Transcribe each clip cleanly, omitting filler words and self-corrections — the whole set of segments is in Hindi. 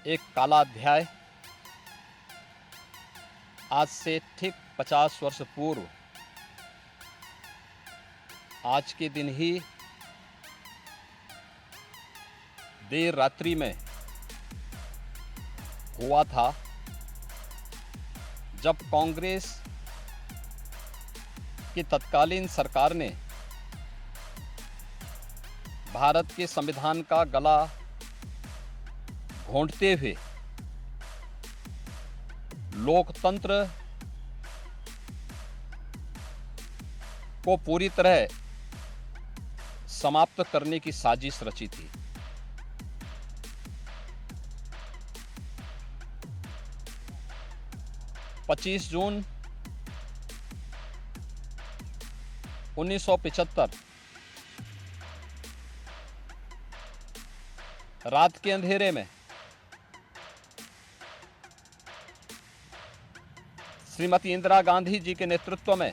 एक काला अध्याय आज से ठीक 50 वर्ष पूर्व आज के दिन ही देर रात्रि में हुआ था, जब कांग्रेस की तत्कालीन सरकार ने भारत के संविधान का गला घोंटते हुए लोकतंत्र को पूरी तरह समाप्त करने की साजिश रची थी। पच्चीस जून 1975 रात के अंधेरे में श्रीमती इंदिरा गांधी जी के नेतृत्व में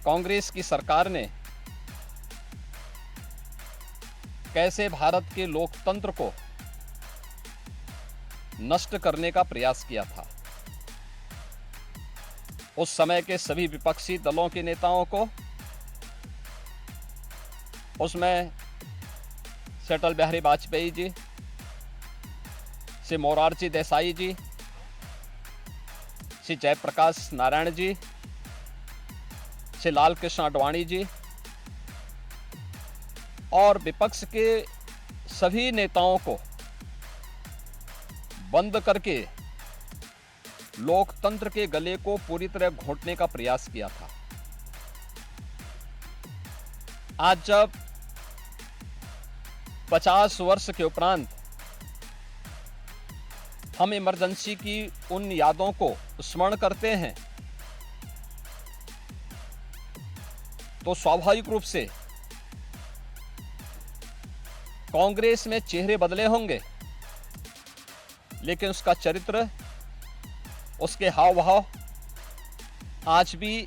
कांग्रेस की सरकार ने कैसे भारत के लोकतंत्र को नष्ट करने का प्रयास किया था। उस समय के सभी विपक्षी दलों के नेताओं को, उसमें से अटल बिहारी वाजपेयी जी, से मोरारजी देसाई जी, श्री जयप्रकाश नारायण जी, श्री लाल कृष्ण आडवाणी जी और विपक्ष के सभी नेताओं को बंद करके लोकतंत्र के गले को पूरी तरह घोंटने का प्रयास किया था। आज जब 50 वर्ष के उपरांत हम इमरजेंसी की उन यादों को स्मरण करते हैं, तो स्वाभाविक रूप से कांग्रेस में चेहरे बदले होंगे, लेकिन उसका चरित्र, उसके हाव भाव आज भी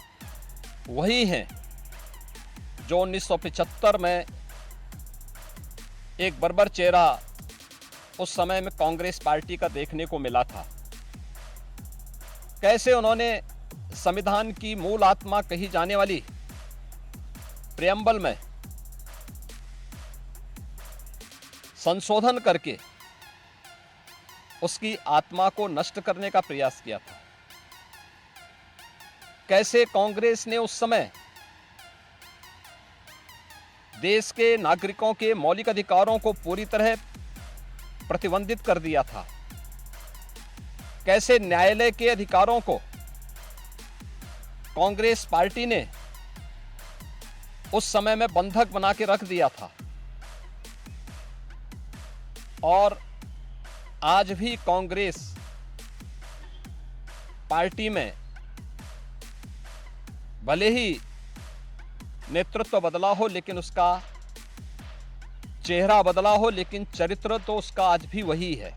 वही हैं जो 1975 में एक बर्बर चेहरा उस समय में कांग्रेस पार्टी का देखने को मिला था। कैसे उन्होंने संविधान की मूल आत्मा कही जाने वाली प्रेम्बल में संशोधन करके उसकी आत्मा को नष्ट करने का प्रयास किया था। कैसे कांग्रेस ने उस समय देश के नागरिकों के मौलिक अधिकारों को पूरी तरह प्रतिबंधित कर दिया था। कैसे न्यायालय के अधिकारों को कांग्रेस पार्टी ने उस समय में बंधक बना के रख दिया था। और आज भी कांग्रेस पार्टी में भले ही नेतृत्व बदला हो, लेकिन उसका चेहरा बदला हो, लेकिन चरित्र तो उसका आज भी वही है।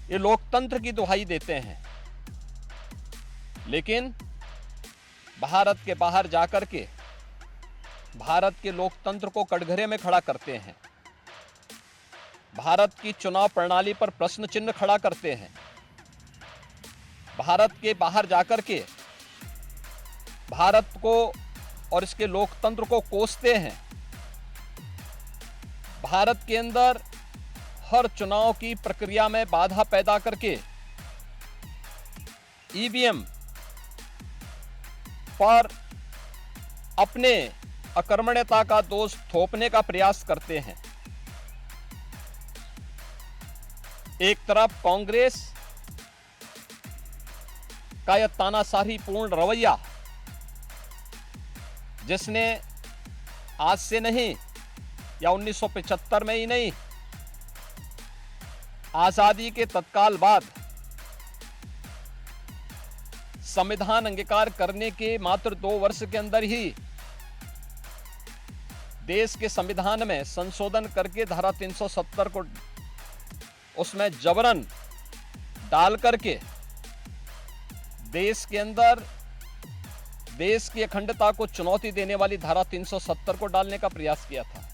ये लोकतंत्र की दुहाई देते हैं, लेकिन भारत के बाहर जाकर के भारत के लोकतंत्र को कटघरे में खड़ा करते हैं। भारत की चुनाव प्रणाली पर प्रश्न चिन्ह खड़ा करते हैं। भारत के बाहर जाकर के भारत को और इसके लोकतंत्र को कोसते हैं। भारत के अंदर हर चुनाव की प्रक्रिया में बाधा पैदा करके ईवीएम पर अपने अकर्मण्यता का दोष थोपने का प्रयास करते हैं। एक तरफ कांग्रेस का यह तानाशाही पूर्ण रवैया, जिसने आज से नहीं या 1975 में ही नहीं, आजादी के तत्काल बाद संविधान अंगीकार करने के मात्र 2 वर्ष के अंदर ही देश के संविधान में संशोधन करके धारा 370 को उसमें जबरन डाल करके देश के अंदर देश की अखंडता को चुनौती देने वाली धारा 370 को डालने का प्रयास किया था।